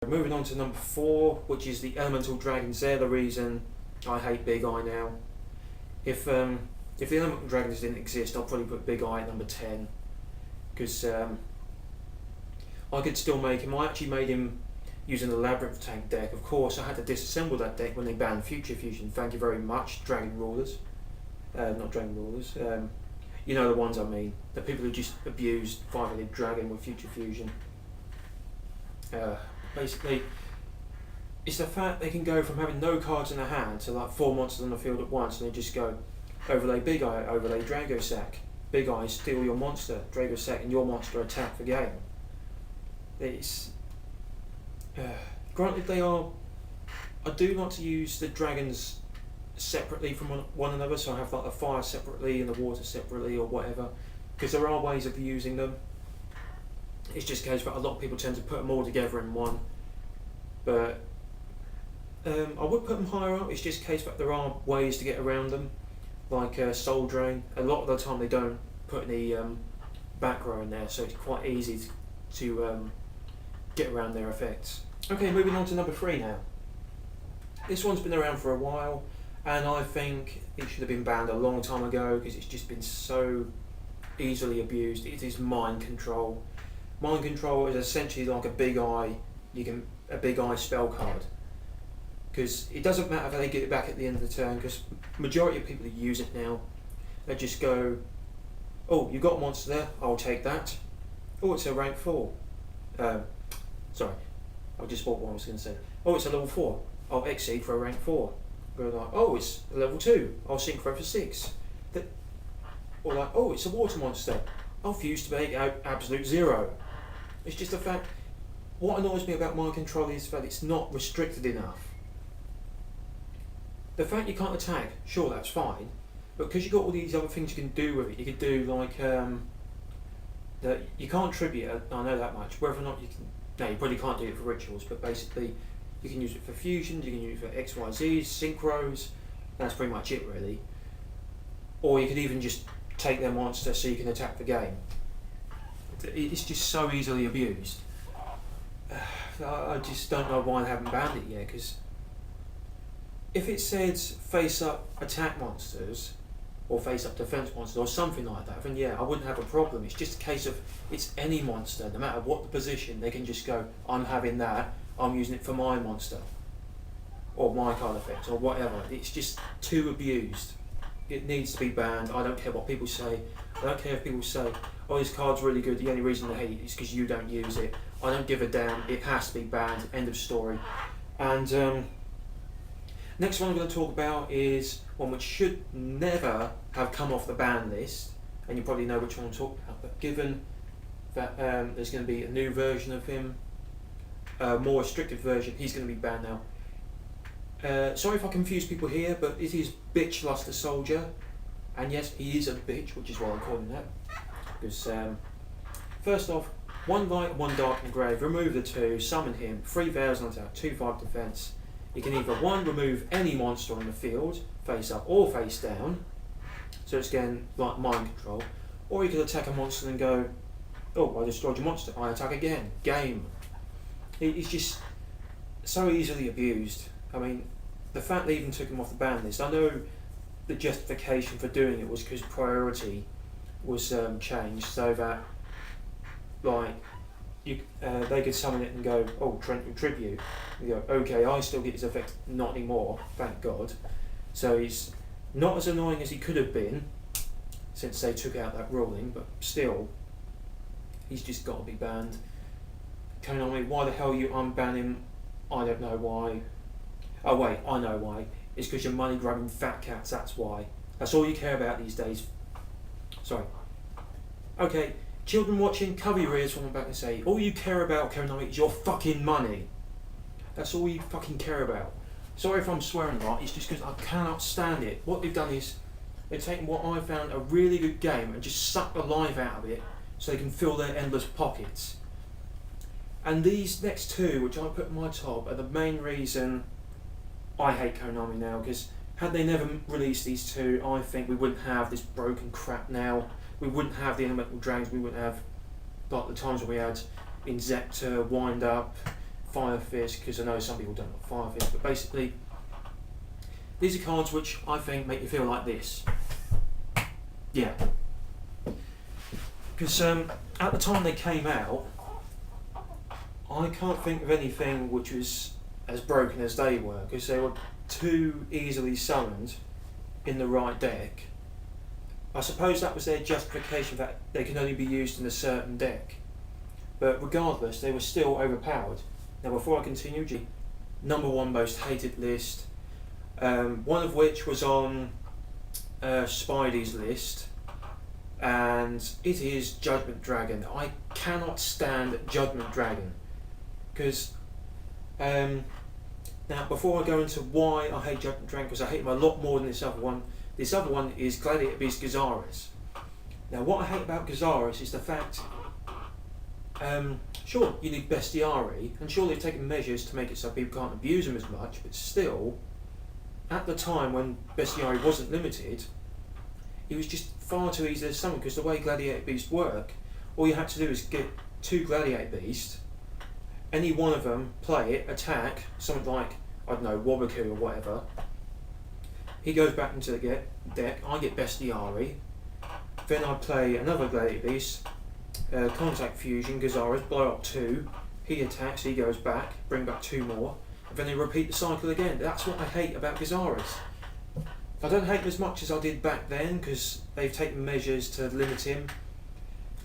Moving on to number 4, which is the elemental dragons. They're the reason I hate Big Eye now. If the elemental dragons didn't exist, I'd probably put Big Eye at number 10, because I could still make him. I actually made him using the Labyrinth tank deck. Of course, I had to disassemble that deck when they banned Future Fusion. Thank you very much, Dragon Rulers. Not Dragon Rulers. You know the ones I mean. The people who just abused 5-headed dragon with Future Fusion. Basically, it's the fact they can go from having no cards in their hand to like 4 monsters on the field at once, and they just go overlay Big Eye, overlay Drago Sack. Big Eye, steal your monster, Drago Sack, and your monster attack the game. It's granted they are. I do like to use the dragons separately from one another, so I have like the fire separately and the water separately or whatever, because there are ways of using them. It's just a case that a lot of people tend to put them all together in one, but I would put them higher up. It's just a case that there are ways to get around them, like Soul Drain. A lot of the time they don't put any back row in there, so it's quite easy to get around their effects. Okay, moving on to number 3 now. This one's been around for a while, and I think it should have been banned a long time ago because it's just been so easily abused. It is Mind Control. Mind Control is essentially like a Big Eye. A Big Eye spell card, because it doesn't matter if they get it back at the end of the turn, because majority of people who use it now, they just go, oh, you got a monster there, I'll take that. Oh, it's a rank 4. Sorry, I just thought what I was going to say. Oh, it's a level 4, I'll exceed for a rank 4. Go like, oh, it's a level 2, I'll synchro for 6. Or like, oh, it's a water monster, I'll fuse to make absolute 0. It's just a fact. What annoys me about Mind Control is that it's not restricted enough. The fact you can't attack, sure, that's fine, but because you've got all these other things you can do with it, you could do like that you can't tribute. I know that much. Whether or not you can, no, you probably can't do it for rituals, but basically you can use it for fusions, you can use it for XYZs, synchros. That's pretty much it, really. Or you could even just take their monster so you can attack the game. It's just so easily abused. I just don't know why they haven't banned it yet, because if it said face up attack monsters or face up defense monsters or something like that, then yeah, I wouldn't have a problem. It's just a case of it's any monster, no matter what the position, they can just go, I'm having that, I'm using it for my monster or my card effect or whatever. It's just too abused. It needs to be banned. I don't care what people say. I don't care if people say, oh, this card's really good, the only reason they hate it is because you don't use it. I don't give a damn. It has to be banned. End of story. And next one I'm going to talk about is one which should never have come off the ban list, and you probably know which one I'm talking about, but given that there's going to be a new version of him, a more restricted version, he's going to be banned now. Sorry if I confuse people here, but it is Bitch Luster Soldier, and yes, he is a bitch, which is why I'm calling that, because first off, 1 light, 1 dark and grave, remove the 2, summon him, 3,000 attack, 2/5 defense. You can either 1, remove any monster on the field, face up or face down, so it's again like Mind Control, or you could attack a monster and go, oh, I destroyed your monster, I attack again, game. It's just so easily abused. I mean, the fact they even took him off the ban list, I know the justification for doing it was because priority was changed, so that like they could summon it and go, oh, Trent Tribute. You go, okay, I still get his effect, not anymore, thank God. So he's not as annoying as he could have been since they took out that ruling, but still, he's just got to be banned. Konami, why the hell you unban him? I don't know why. Oh wait, I know why. It's because you're money grabbing fat cats, that's why. That's all you care about these days. Sorry. Okay. Children watching, cover your ears when I'm about to say, all you care about, Konami, is your fucking money. That's all you fucking care about. Sorry if I'm swearing a lot, it's just because I cannot stand it. What they've done is, they've taken what I found a really good game and just sucked the life out of it so they can fill their endless pockets. And these next 2, which I put in my top, are the main reason I hate Konami now, because had they never released these 2, I think we wouldn't have this broken crap now. We wouldn't have the elemental dragons, we wouldn't have like the times we had Inzektor, Wind Up, Fire Fist, because I know some people don't like Fire Fist, but basically these are cards which I think make you feel like this. Yeah. Because at the time they came out, I can't think of anything which was as broken as they were, because they were too easily summoned in the right deck. I suppose that was their justification, that they can only be used in a certain deck. But regardless, they were still overpowered. Now before I continue, #1 most hated list, one of which was on Spidey's list, and it is Judgment Dragon. I cannot stand Judgment Dragon, because now before I go into why I hate Judgment Dragon, because I hate him a lot more than this other one. This other one is Gladiator Beast Gazaris. Now what I hate about Gazaris is the fact, sure you need Bestiari, and sure they've taken measures to make it so people can't abuse them as much, but still, at the time when Bestiari wasn't limited, it was just far too easy to summon, because the way Gladiator Beasts work, all you had to do is get 2 Gladiator Beasts, any one of them, play it, attack, something like, I don't know, Wabaku or whatever. He goes back into the deck, I get Bestiari, then I play another Gladiator Beast, Contact Fusion, Gazaris, blow up 2, he attacks, he goes back, bring back 2 more, and then they repeat the cycle again. That's what I hate about Gazaris. I don't hate him as much as I did back then, because they've taken measures to limit him.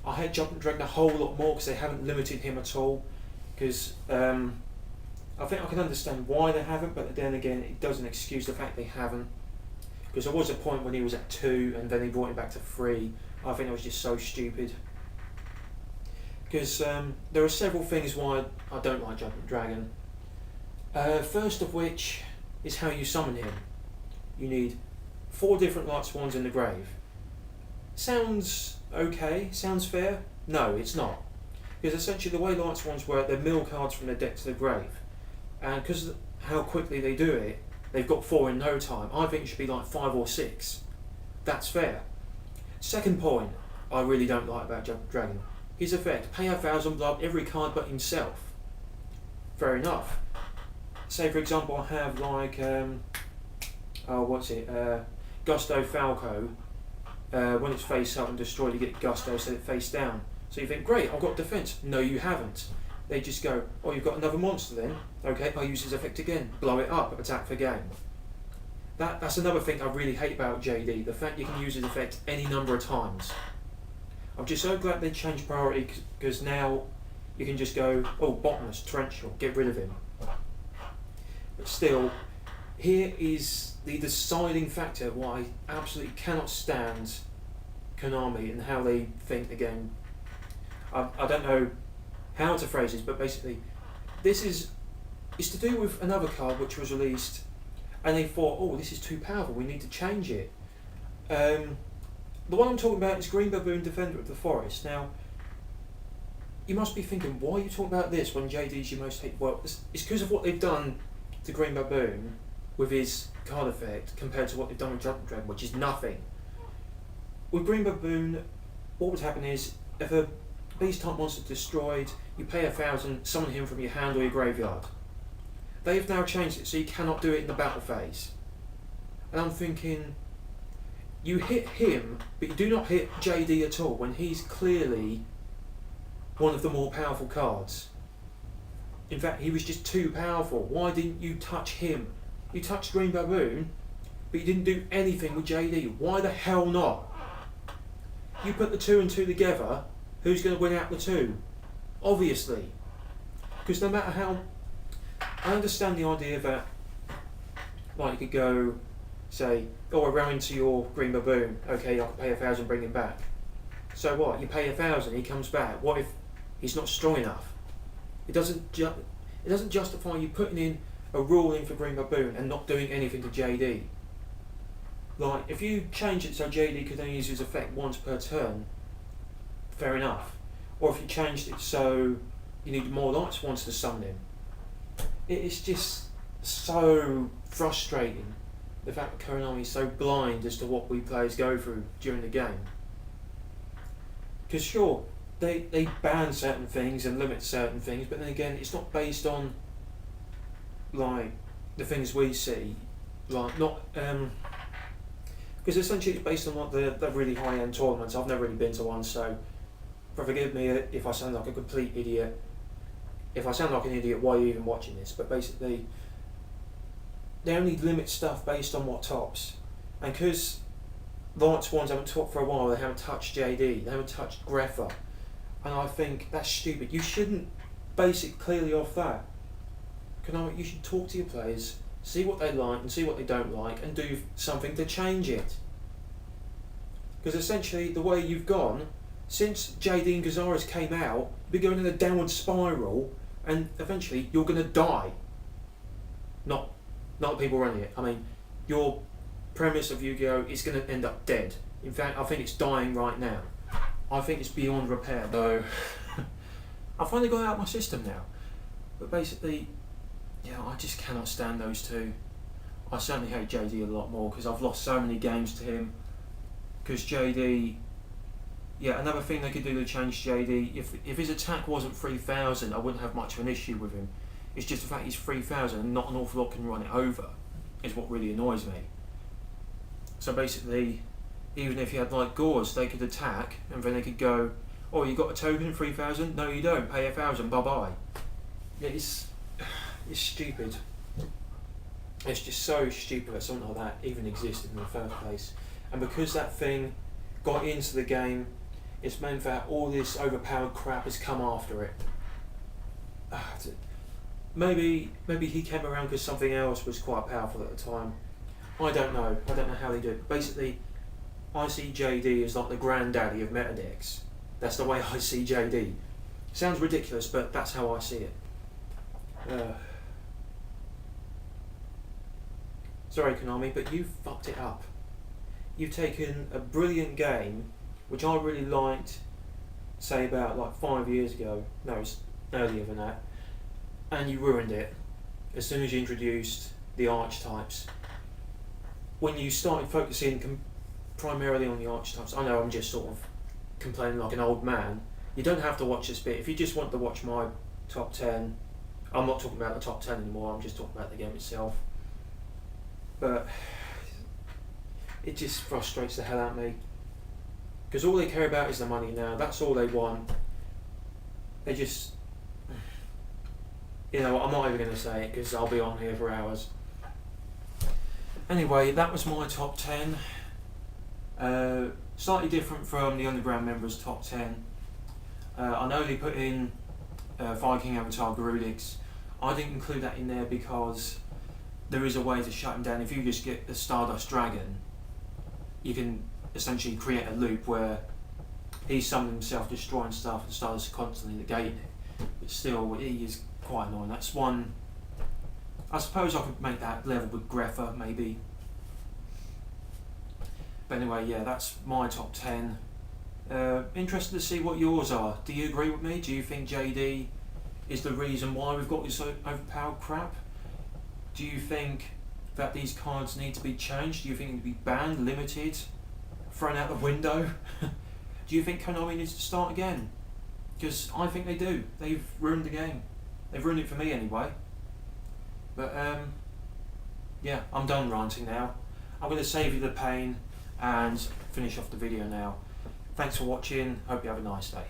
I hate Judgment Dragon a whole lot more because they haven't limited him at all, because I think I can understand why they haven't, but then again it doesn't excuse the fact they haven't, because there was a point when he was at 2 and then he brought him back to 3. I think that was just so stupid, because there are several things why I don't like Judgment Dragon. First of which is how you summon him. You need 4 different Light Swans in the grave. Sounds okay, sounds fair? No, it's not. Because essentially the way Light Swans work, they're mill cards from the deck to the grave. And because of how quickly they do it, they've got 4 in no time. I think it should be like 5 or 6. That's fair. Second point I really don't like about Judgment Dragon. His effect, pay 1,000 blood every card but himself. Fair enough. Say for example I have like, Gusto Falco. When it's face up and destroyed you get Gusto, set it face down. So you think, great, I've got defense. No, you haven't. They just go, oh, you've got another monster then? Okay, I'll use his effect again. Blow it up, attack for game. That's another thing I really hate about JD, the fact you can use his effect any number of times. I'm just so glad they changed priority, because now you can just go, oh, Bottomless, Torrential, get rid of him. But still, here is the deciding factor why I absolutely cannot stand Konami and how they think the game. I don't know how to phrase this, but basically it's to do with another card which was released and they thought, oh, this is too powerful, we need to change it. The one I'm talking about is Green Baboon, Defender of the Forest. Now you must be thinking, why are you talking about this when JD's your most hated? Well, it's because of what they've done to Green Baboon with his card effect compared to what they've done with Judgment Dragon, which is nothing. With Green Baboon, what would happen is, if a beast type monster destroyed, you pay 1,000, summon him from your hand or your graveyard. They have now changed it so you cannot do it in the battle phase. And I'm thinking, you hit him, but you do not hit JD at all, when he's clearly one of the more powerful cards. In fact, he was just too powerful. Why didn't you touch him? You touched Green Baboon, but you didn't do anything with JD. Why the hell not? You put the 2 and 2 together, who's going to win out the 2? Obviously. Because no matter how... I understand the idea that, like, you could go, say, oh, I ran into your Green Baboon, okay, I can pay 1,000, bring him back. So what? You pay 1,000, he comes back. What if he's not strong enough? It doesn't justify you putting in a rule in for Green Baboon and not doing anything to JD. Like, if you change it so JD could only use his effect once per turn, fair enough. Or if you changed it so you need more Light Swans to summon him. It's just so frustrating, the fact that Konami is so blind as to what we players go through during the game. Because sure, they ban certain things and limit certain things, but then again, it's not based on like the things we see, like not because essentially it's based on like the really high end tournaments. I've never really been to one, so forgive me if I sound like a complete idiot. If I sound like an idiot, why are you even watching this? But basically, they only limit stuff based on what tops, and because Lights ones haven't topped for a while, they haven't touched JD, they haven't touched Greffa, and I think that's stupid. You shouldn't base it clearly off that. You should talk to your players, see what they like and see what they don't like, and do something to change it. Because essentially, the way you've gone, since JD and Gazaris came out, you've been going in a downward spiral, and eventually you're going to die. Not the people running it. I mean, your premise of Yu-Gi-Oh! Is going to end up dead. In fact, I think it's dying right now. I think it's beyond repair, though. I finally got it out of my system now. But basically, yeah, I just cannot stand those two. I certainly hate JD a lot more because I've lost so many games to him. Because JD, yeah, another thing they could do to change JD, if his attack wasn't 3000, I wouldn't have much of an issue with him. It's just the fact he's 3000 and not an awful lot can run it over, is what really annoys me. So basically, even if you had like Gauze, they could attack and then they could go, oh, you got a token 3000? No, you don't. Pay 1000. Bye bye. Yeah, it's stupid. It's just so stupid that something like that even existed in the first place. And because that thing got into the game, it's meant that all this overpowered crap has come after it. Maybe he came around because something else was quite powerful at the time. I don't know how they do it. Basically, I see JD as like the granddaddy of meta decks. That's the way I see JD. Sounds ridiculous, but that's how I see it. Sorry Konami, but you fucked it up. You've taken a brilliant game, which I really liked, say about like 5 years ago, no, it's earlier than that, and you ruined it as soon as you introduced the archetypes. When you started focusing primarily on the archetypes, I know I'm just sort of complaining like an old man. You don't have to watch this bit. If you just want to watch my top 10, I'm not talking about the top 10 anymore, I'm just talking about the game itself. But it just frustrates the hell out of me. Because all they care about is the money now, that's all they want. They just, you know, I'm not even going to say it because I'll be on here for hours. Anyway, that was my top 10. Slightly different from the Underground members' top 10. I know they put in Viking Avatar Garudix. I didn't include that in there because there is a way to shut him down. If you just get the Stardust Dragon, you can essentially create a loop where he's summoning himself, destroying stuff, and Stardust constantly negating it. But still, he is quite annoying. That's one. I suppose I could make that level with Greffa, maybe. But anyway, yeah, that's my top 10. Interested to see what yours are. Do you agree with me? Do you think JD is the reason why we've got this overpowered crap? Do you think that these cards need to be changed? Do you think they need to be banned, limited, thrown out the window? Do you think Konami needs to start again? Because I think they do. They've ruined the game. They've ruined it for me anyway. But yeah, I'm done ranting now. I'm going to save you the pain and finish off the video now. Thanks for watching. Hope you have a nice day.